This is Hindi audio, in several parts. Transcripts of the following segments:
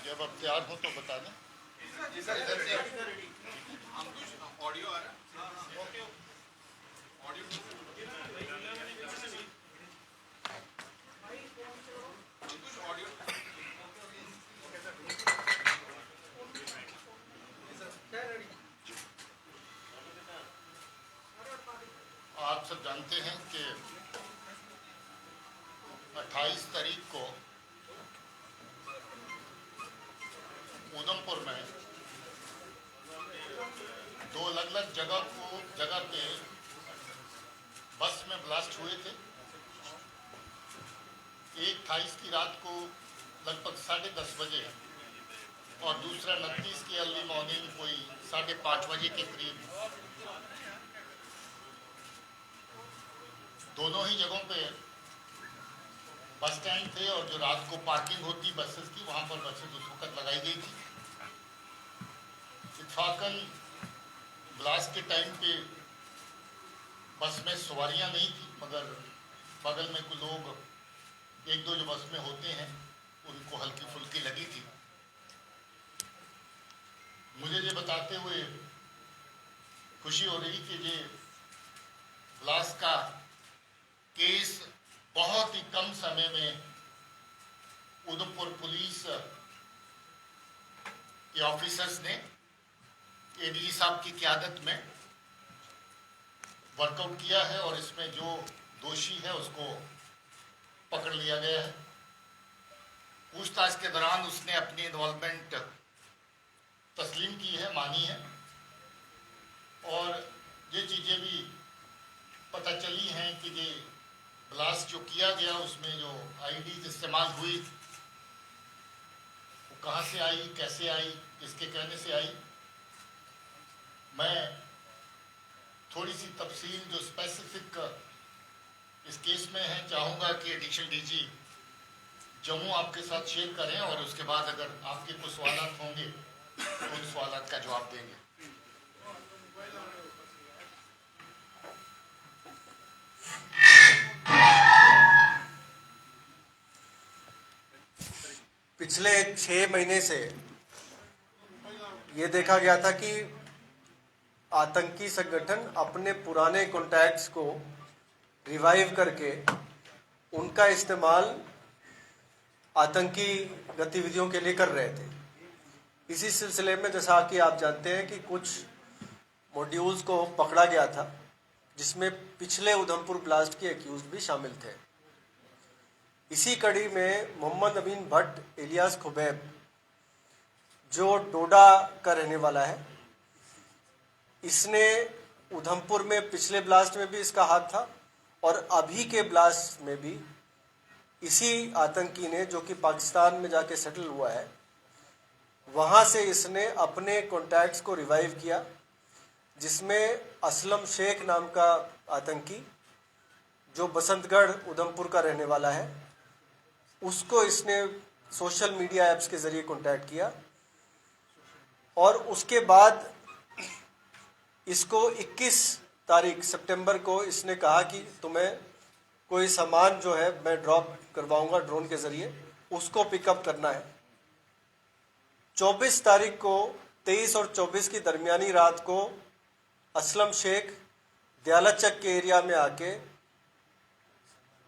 जब आप तैयार हो तो बता दें। जी सर, इधर से अंकुश ऑडियो आ रहा है। ओके ऑडियो अंकुश ऑडियो आप सब जानते हैं कि 28 तारीख को उधमपुर में दो अलग अलग जगह पे बस में ब्लास्ट हुए थे। एक 28 की रात को लगभग 10:30 बजे और दूसरा 29 की अर्ली मॉर्निंग कोई 5:30 बजे के करीब। दोनों ही जगहों पे बस स्टैंड थे और जो रात को पार्किंग होती बसेस की, वहाँ पर बसेस उस वक्त लगाई गई थी। इत्फाकन ब्लास्ट के टाइम पे बस में सवारियाँ नहीं थी, मगर बगल में कुछ लोग एक दो जो बस में होते हैं उनको हल्की फुल्की लगी थी। मुझे ये बताते हुए खुशी हो रही कि ये ब्लास्ट का केस बहुत ही कम समय में उधमपुर पुलिस के ऑफिसर्स ने एडीजी साहब की क़यादत में वर्कआउट किया है और इसमें जो दोषी है उसको पकड़ लिया गया है। पूछताछ के दौरान उसने अपनी इन्वॉल्वमेंट तस्लीम की है, मानी है, और ये चीज़ें भी पता चली हैं कि ये ब्लास्ट जो किया गया उसमें जो आईडीज इस्तेमाल हुई वो कहाँ से आई, कैसे आई, किसके कहने से आई। मैं थोड़ी सी तफसील जो स्पेसिफिक इस केस में है चाहूँगा कि एडिशनल डीजी जम्मू आपके साथ शेयर करें और उसके बाद अगर आपके कुछ सवालात होंगे तो उन सवालात का जवाब देंगे। पिछले 6 महीने से ये देखा गया था कि आतंकी संगठन अपने पुराने कॉन्टैक्ट्स को रिवाइव करके उनका इस्तेमाल आतंकी गतिविधियों के लिए कर रहे थे। इसी सिलसिले में जैसा कि आप जानते हैं कि कुछ मॉड्यूल्स को पकड़ा गया था जिसमें पिछले उधमपुर ब्लास्ट के एक्यूज भी शामिल थे। इसी कड़ी में मोहम्मद अमीन भट्ट इलियास खुबैब, जो डोडा का रहने वाला है, इसने उधमपुर में पिछले ब्लास्ट में भी इसका हाथ था और अभी के ब्लास्ट में भी इसी आतंकी ने, जो कि पाकिस्तान में जाके सेटल हुआ है, वहाँ से इसने अपने कॉन्टैक्ट्स को रिवाइव किया, जिसमें असलम शेख नाम का आतंकी जो बसंतगढ़ उधमपुर का रहने वाला है, उसको इसने सोशल मीडिया ऐप्स के ज़रिए कॉन्टैक्ट किया और उसके बाद इसको 21 तारीख सितंबर को इसने कहा कि तुम्हें कोई सामान जो है मैं ड्रॉप करवाऊंगा ड्रोन के ज़रिए, उसको पिकअप करना है। 24 तारीख को 23 और 24 की दरमियानी रात को असलम शेख दयालचक के एरिया में आके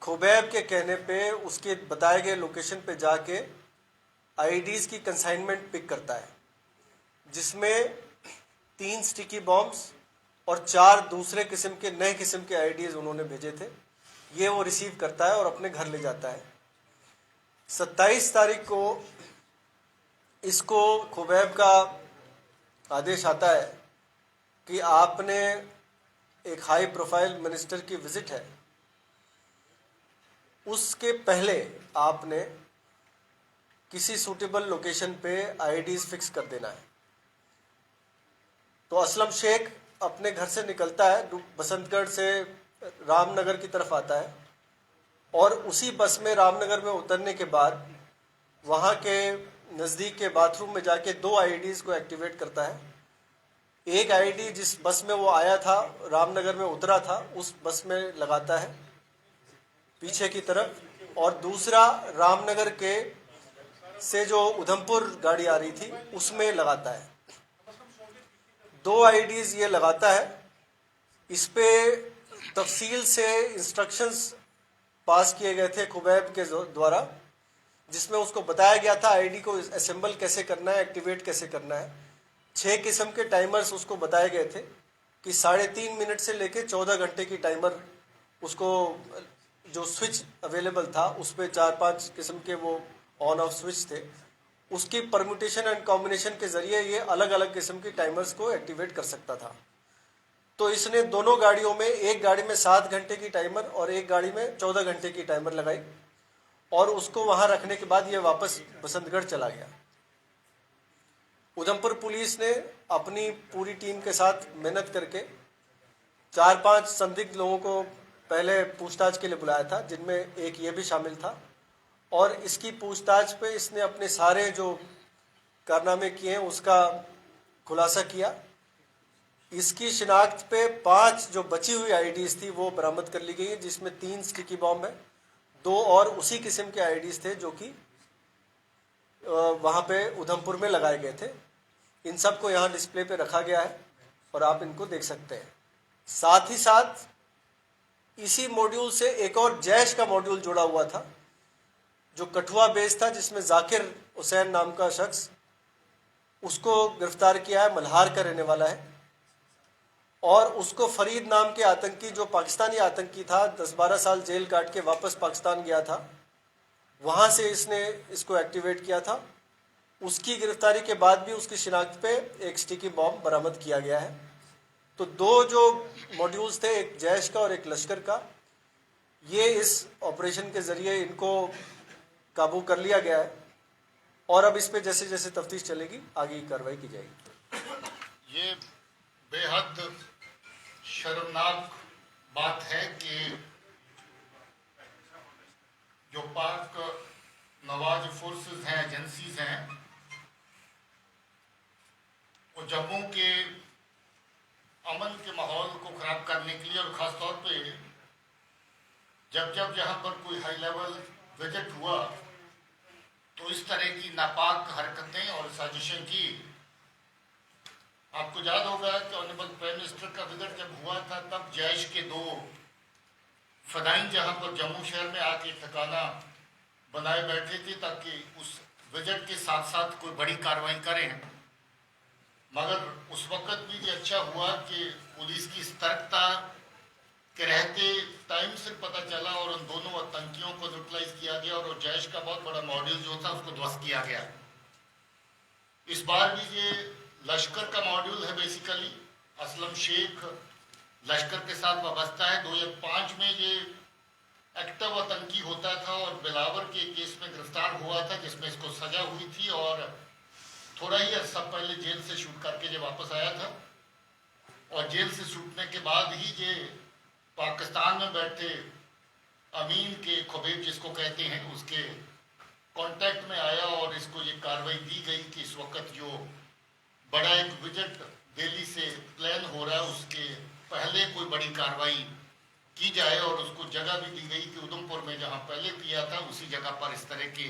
खुबैब के कहने पे उसके बताए गए लोकेशन पे जाके आईडीज़ की कंसाइनमेंट पिक करता है, जिसमें 3 स्टिकी बॉम्ब्स और 4 दूसरे किस्म के नए किस्म के आईडीज़ उन्होंने भेजे थे। ये वो रिसीव करता है और अपने घर ले जाता है। 27 तारीख को इसको खुबैब का आदेश आता है कि आपने एक हाई प्रोफाइल मिनिस्टर की विजिट है, उसके पहले आपने किसी सूटेबल लोकेशन पे आईडीज़ फिक्स कर देना है। तो असलम शेख अपने घर से निकलता है, बसंतगढ़ से रामनगर की तरफ आता है और उसी बस में रामनगर में उतरने के बाद वहाँ के नज़दीक के बाथरूम में जाके 2 आईडीज़ को एक्टिवेट करता है। एक आईडी जिस बस में वो आया था, रामनगर में उतरा था, उस बस में लगाता है पीछे की तरफ, और दूसरा रामनगर के से जो उधमपुर गाड़ी आ रही थी उसमें लगाता है। 2 आईडीज ये लगाता है। इस पे तफसील से इंस्ट्रक्शंस पास किए गए थे खुबैब के द्वारा, जिसमें उसको बताया गया था आईडी को असेंबल कैसे करना है, एक्टिवेट कैसे करना है। 6 किस्म के टाइमर्स उसको बताए गए थे कि 3.5 मिनट से लेके 14 घंटे की टाइमर उसको, जो स्विच अवेलेबल था उस पर 4-5 किस्म के वो ऑन ऑफ स्विच थे, उसकी परम्यूटेशन एंड कॉम्बिनेशन के जरिए ये अलग अलग किस्म की टाइमर्स को एक्टिवेट कर सकता था। तो इसने दोनों गाड़ियों में, एक गाड़ी में 7 घंटे की टाइमर और एक गाड़ी में 14 घंटे की टाइमर लगाई और उसको वहां रखने के बाद ये वापस बसंतगढ़ चला गया। उधमपुर पुलिस ने अपनी पूरी टीम के साथ मेहनत करके 4-5 संदिग्ध लोगों को पहले पूछताछ के लिए बुलाया था, जिनमें एक ये भी शामिल था। और इसकी पूछताछ पे इसने अपने सारे जो कारनामे किए हैं उसका खुलासा किया। इसकी शिनाख्त पे 5 जो बची हुई आईडीज थी वो बरामद कर ली गई है, जिसमें 3 स्टिकी बॉम्ब है, 2 और उसी किस्म के आईडीज थे जो कि वहां पे उधमपुर में लगाए गए थे। इन सब को यहाँ डिस्प्ले पे रखा गया है और आप इनको देख सकते हैं। साथ ही साथ इसी मॉड्यूल से एक और जैश का मॉड्यूल जुड़ा हुआ था जो कठुआ बेस था, जिसमें जाकिर हुसैन नाम का शख्स, उसको गिरफ्तार किया है, मल्हार का रहने वाला है। और उसको फरीद नाम के आतंकी, जो पाकिस्तानी आतंकी था, 10-12 साल जेल काट के वापस पाकिस्तान गया था, वहां से इसने इसको एक्टिवेट किया था। उसकी गिरफ्तारी के बाद भी उसकी शिनाख्त पे एक स्टिकी बॉम्ब बरामद किया गया है। तो 2 जो मॉड्यूल्स थे, एक जैश का और एक लश्कर का, ये इस ऑपरेशन के जरिए इनको काबू कर लिया गया है। और अब इस पे जैसे जैसे तफ्तीश चलेगी आगे की कार्रवाई की जाएगी। ये बेहद शर्मनाक बात है कि जो पाक नवाज फोर्सेस हैं, एजेंसीज हैं, वो जम्मू के अमन के माहौल को खराब करने के लिए, और ख़ासतौर पे जब जब जहाँ पर कोई हाई लेवल विजिट हुआ तो इस तरह की नापाक हरकतें और साजिशें की। आपको याद होगा कि ऑनरेबल प्राइम मिनिस्टर का विजिट जब हुआ था तब जैश के 2 फदाइन जहाँ पर जम्मू शहर में आके ठिकाना बनाए बैठे थे ताकि उस विजिट के साथ साथ कोई बड़ी कार्रवाई करें। मगर उस वक्त भी ये अच्छा हुआ कि पुलिस की सतर्कता के रहते टाइम से पता चला और उन दोनों आतंकियों को न्यूट्रलाइज किया गया और जैश का बहुत बड़ा मॉड्यूल जो था उसको ध्वस्त किया गया। इस बार भी ये लश्कर का मॉड्यूल है, बेसिकली असलम शेख लश्कर के साथ वाबस्ता है। 2005 में ये एक्टिव आतंकी होता था और बिलावर के केस में गिरफ्तार हुआ था, जिसमें इसको सजा हुई थी और थोड़ा ही अर्सा पहले जेल से शूट करके जब वापस आया था। और जेल से छूटने के बाद ही ये पाकिस्तान में बैठे अमीन के खुबैब जिसको कहते हैं उसके कांटेक्ट में आया और इसको ये कार्रवाई दी गई कि इस वक्त जो बड़ा एक विजिट दिल्ली से प्लान हो रहा है उसके पहले कोई बड़ी कार्रवाई की जाए और उसको जगह भी दी गई कि उधमपुर में जहां पहले किया था उसी जगह पर इस तरह के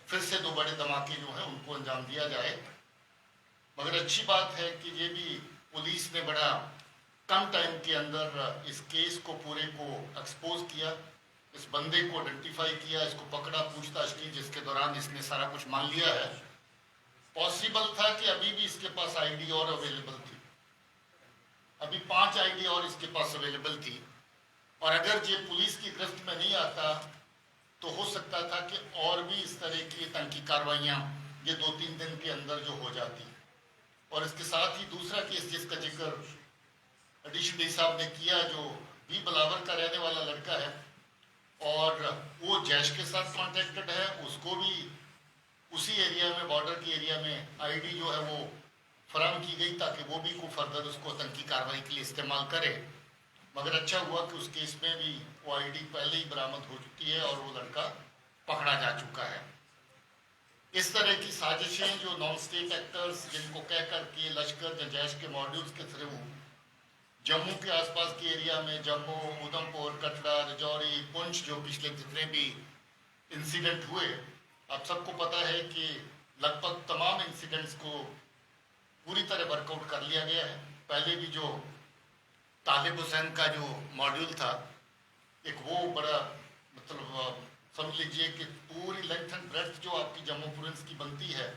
फिर से 2 बड़े धमाके जो हैं उनको अंजाम दिया जाए। मगर अच्छी बात है कि ये भी पुलिस ने बड़ा कम टाइम के अंदर इस केस को पूरे को एक्सपोज किया, इस बंदे को आइडेंटिफाई किया, इसको पकड़ा, पूछताछ की, जिसके दौरान इसने सारा कुछ मान लिया है। पॉसिबल था कि अभी भी इसके पास आईडी और अवेलेबल थी, अभी 5 आईडी और इसके पास अवेलेबल थी और अगर ये पुलिस की गिरफ्त में नहीं आता तो हो सकता था कि और भी इस तरह की आतंकी कार्रवाइयाँ ये 2-3 दिन के अंदर जो हो जाती। और इसके साथ ही दूसरा केस जिसका जिक्र एडिशन डी साहब ने किया, जो भी बिलावर का रहने वाला लड़का है और वो जैश के साथ कॉन्टेक्टेड है, उसको भी उसी एरिया में, बॉर्डर के एरिया में आईडी जो है वो फराहम की गई ताकि वो भी को फर्दर उसको आतंकी कार्रवाई के लिए इस्तेमाल करे। मगर अच्छा हुआ कि उस केस में भी वो आईडी पहले ही बरामद हो चुकी है और वो लड़का पकड़ा जा चुका है। इस तरह की साजिशें जो नॉन स्टेट एक्टर्स जिनको कह करके लश्कर या जैश के मॉड्यूल्स के थ्रू जम्मू के आसपास के एरिया में, जम्मू, उधमपुर, कटरा, राजौरी, पुंछ, जो पिछले जितने भी इंसिडेंट हुए आप सबको पता है कि लगभग तमाम इंसिडेंट्स को पूरी तरह वर्कआउट कर लिया गया है। पहले भी जो तालिब हुसैन का जो मॉड्यूल था, एक वो बड़ा मतलब समझ लीजिए कि पूरी लेंथ एंड ब्रेड्थ जो आपकी जम्मू प्रोविंस की बनती है,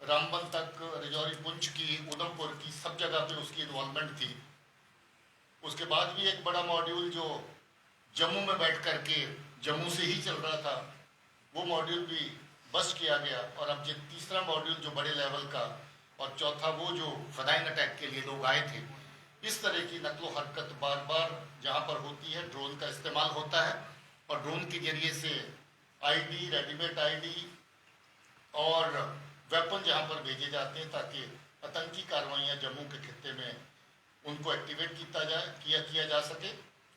रामबन तक, रजौरी, पुंछ की, उधमपुर की, सब जगह पे उसकी इन्वॉल्वमेंट थी। उसके बाद भी एक बड़ा मॉड्यूल जो जम्मू में बैठ करके जम्मू से ही चल रहा था, वो मॉड्यूल भी बस्ट किया गया। और अब जो तीसरा मॉड्यूल जो बड़े लेवल का, और चौथा वो जो फदाइन अटैक के लिए लोग आए थे, इस तरह की नकलो हरकत बार बार जहाँ पर होती है, ड्रोन का इस्तेमाल होता है और ड्रोन के जरिए से आईडी, रेडीमेड आईडी और वेपन जहाँ पर भेजे जाते हैं ताकि आतंकी कार्रवाइयाँ जम्मू के खित्ते में उनको एक्टिवेट किया जा सके।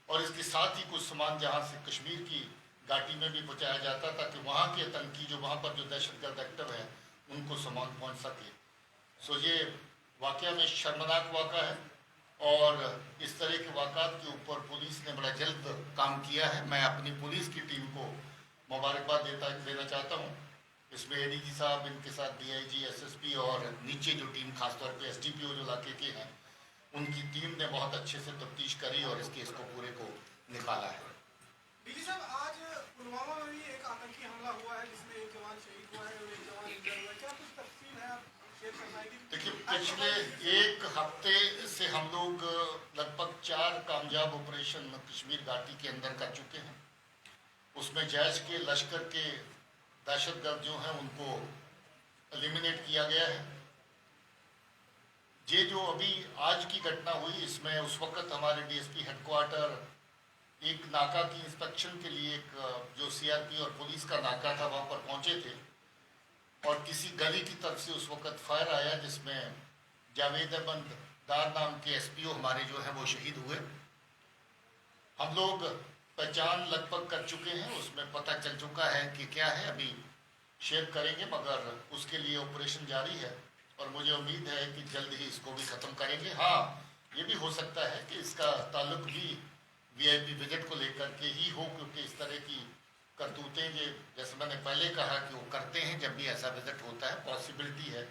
और इसके साथ ही कुछ सामान जहाँ से कश्मीर की घाटी में भी पहुँचाया जाता ताकि वहाँ के आतंकी जो वहाँ पर जो दहशतगर्द एक्टिव है उनको सामान पहुँच सके। सो ये वाक़या में शर्मनाक वाक़ा है और इस तरह के वाक़ात के ऊपर पुलिस ने बड़ा जल्द काम किया है। मैं अपनी पुलिस की टीम को मुबारकबाद देना चाहता हूँ। इसमें एडीजी साहब, इनके साथ डीआईजी, एसएसपी और नीचे जो टीम खासतौर पे एसडीपीओ जो इलाके के हैं, उनकी टीम ने बहुत अच्छे से तफ्तीश करी और इस केस को पूरे को निकाला है। डीजी साहब, आज पुलवामा में भी एक आतंकी हमला हुआ है जिसमें एक जवान शहीद हुआ है और एक जवान इंजर्ड हुआ है, क्या कुछ तफसील है आप शेयर कर पाएंगे? देखिए, पिछले एक हफ्ते से हम लोग लगभग 4 कामयाब ऑपरेशन कश्मीर घाटी के अंदर कर चुके हैं। उसमें जैश के लश्कर के दहशतगर्द जो हैं उनको एलिमिनेट किया गया है। ये जो अभी आज की घटना हुई, इसमें उस वक्त हमारे डीएसपी हेडक्वार्टर एक नाका की इंस्पेक्शन के लिए, एक जो सीआरपी और पुलिस का नाका था, वहाँ पर पहुँचे थे और किसी गली की तरफ से उस वक्त फायर आया जिसमें जावेद अहमद दार नाम के एसपीओ हमारे जो हैं वो शहीद हुए। हम लोग पहचान लगभग कर चुके हैं, उसमें पता चल चुका है कि क्या है, अभी शेयर करेंगे, मगर उसके लिए ऑपरेशन जारी है और मुझे उम्मीद है कि जल्द ही इसको भी ख़त्म करेंगे। हाँ, ये भी हो सकता है कि इसका ताल्लुक भी वीआईपी विजिट को लेकर के ही हो, क्योंकि इस तरह की करतूतें ये, जैसे मैंने पहले कहा कि वो करते हैं जब भी ऐसा विजिट होता है, पॉसिबिलिटी है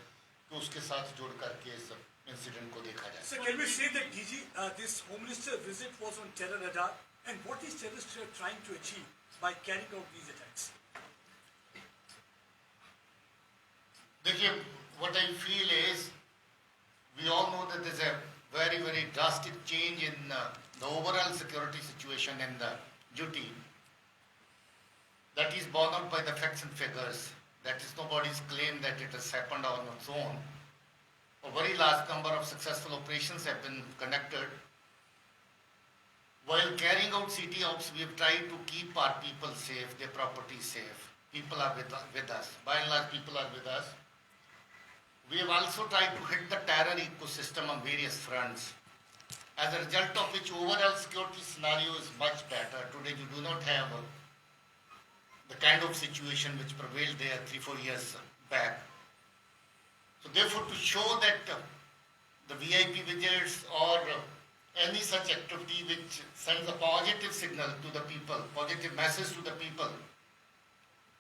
कि उसके साथ जुड़ करके इस इंसिडेंट को देखा जाए। So can we say that DG, this Home Minister visit was on terror radar, and what is terrorists trying to achieve by carrying out these attacks? देखिए, what I feel is, we all know that there's a very, very drastic change in the overall security situation in the UT. That is borne out by the facts and figures. That is nobody's claim that it has happened on its own. A very large number of successful operations have been conducted. While carrying out CT ops, we have tried to keep our people safe, their property safe. People are with us. By and large, people are with us. We have also tried to hit the terror ecosystem on various fronts. As a result of which, overall security scenario is much better. Today, you do not have the kind of situation which prevailed there 3-4 years back. So therefore, to show that the VIP visits or any such activity which sends a positive signal to the people, positive message to the people,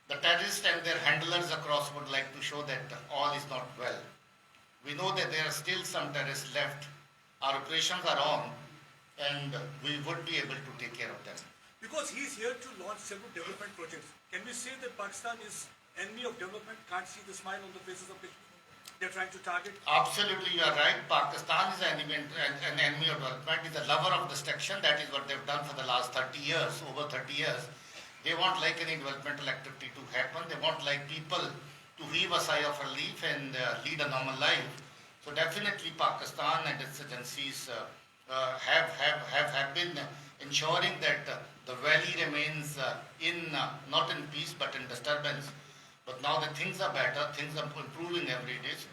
the terrorists and their handlers across would like to show that all is not well. We know that there are still some terrorists left. Our operations are on and we would be able to take care of them. Because he is here to launch several development projects, can we say that Pakistan is enemy of development, can't see the smile on the faces of people they're trying to target? Absolutely, you are right. Pakistan is an enemy of development, is a lover of destruction. That is what they've done for the last 30 years, over 30 years. They want like any developmental activity to happen. They want like people to heave a sigh of relief and lead a normal life. So definitely Pakistan and its agencies have been ensuring that the valley remains not in peace but in disturbance. But now that things are better, things are improving every day. So